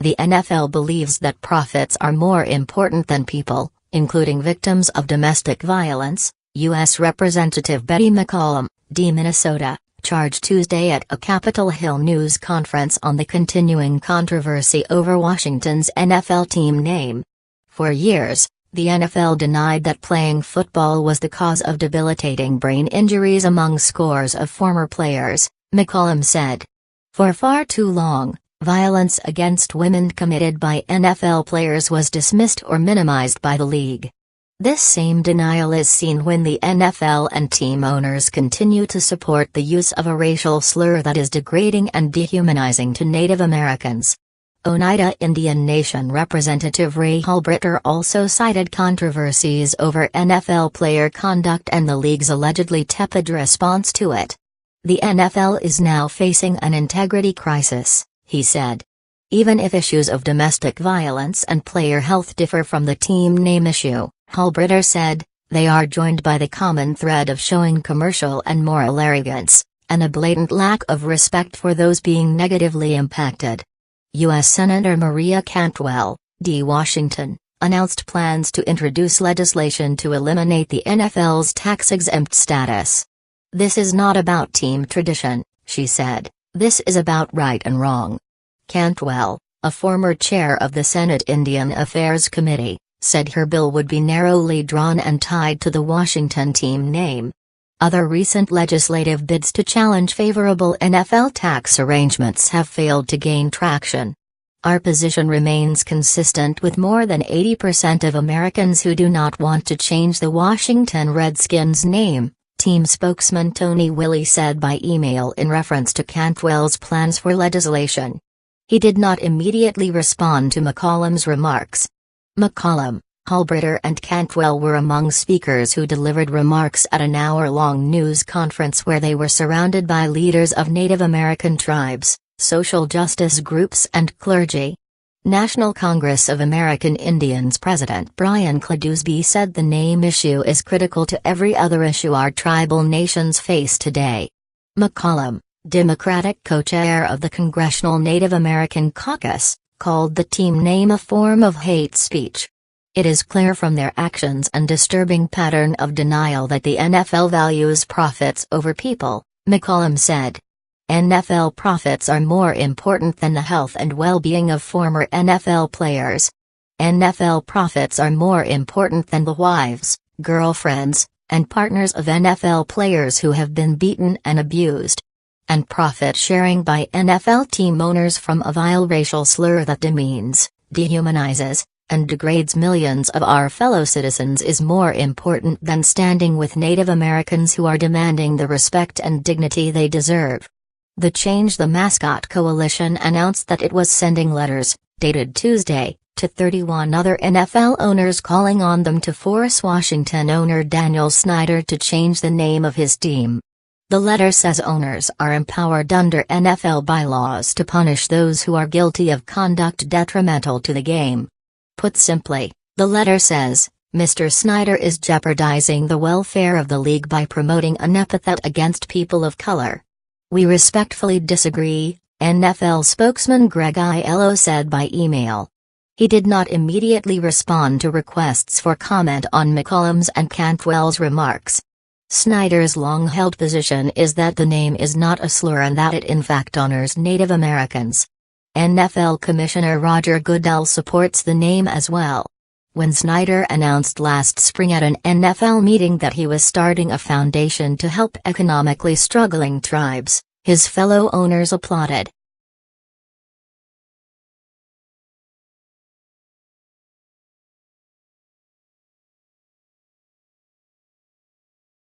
The NFL believes that profits are more important than people, including victims of domestic violence, U.S. Representative Betty McCollum, D. Minnesota, charged Tuesday at a Capitol Hill news conference on the continuing controversy over Washington's NFL team name. For years, the NFL denied that playing football was the cause of debilitating brain injuries among scores of former players, McCollum said. For far too long, violence against women committed by NFL players was dismissed or minimized by the league. This same denial is seen when the NFL and team owners continue to support the use of a racial slur that is degrading and dehumanizing to Native Americans. Oneida Indian Nation Representative Ray Halbritter also cited controversies over NFL player conduct and the league's allegedly tepid response to it. The NFL is now facing an integrity crisis, he said. Even if issues of domestic violence and player health differ from the team name issue, Halbritter said, they are joined by the common thread of showing commercial and moral arrogance, and a blatant lack of respect for those being negatively impacted. U.S. Senator Maria Cantwell, D. Washington, announced plans to introduce legislation to eliminate the NFL's tax-exempt status. This is not about team tradition, she said, this is about right and wrong. Cantwell, a former chair of the Senate Indian Affairs Committee, said her bill would be narrowly drawn and tied to the Washington team name. Other recent legislative bids to challenge favorable NFL tax arrangements have failed to gain traction. Our position remains consistent with more than 80% of Americans who do not want to change the Washington Redskins name, team spokesman Tony Willey said by email in reference to Cantwell's plans for legislation. He did not immediately respond to McCollum's remarks. McCollum, Halbritter and Cantwell were among speakers who delivered remarks at an hour-long news conference where they were surrounded by leaders of Native American tribes, social justice groups and clergy. National Congress of American Indians President Brian Cladusby said the name issue is critical to every other issue our tribal nations face today. McCollum, Democratic co-chair of the Congressional Native American Caucus, called the team name a form of hate speech. It is clear from their actions and disturbing pattern of denial that the NFL values profits over people, McCollum said. NFL profits are more important than the health and well-being of former NFL players. NFL profits are more important than the wives, girlfriends, and partners of NFL players who have been beaten and abused. And profit sharing by NFL team owners from a vile racial slur that demeans, dehumanizes, and degrades millions of our fellow citizens is more important than standing with Native Americans who are demanding the respect and dignity they deserve. The Change the Mascot Coalition announced that it was sending letters, dated Tuesday, to 31 other NFL owners calling on them to force Washington owner Daniel Snyder to change the name of his team. The letter says owners are empowered under NFL bylaws to punish those who are guilty of conduct detrimental to the game. Put simply, the letter says, Mr. Snyder is jeopardizing the welfare of the league by promoting an epithet against people of color. We respectfully disagree, NFL spokesman Greg Aiello said by email. He did not immediately respond to requests for comment on McCollum's and Cantwell's remarks. Snyder's long-held position is that the name is not a slur and that it in fact honors Native Americans. NFL Commissioner Roger Goodell supports the name as well. When Snyder announced last spring at an NFL meeting that he was starting a foundation to help economically struggling tribes, his fellow owners applauded.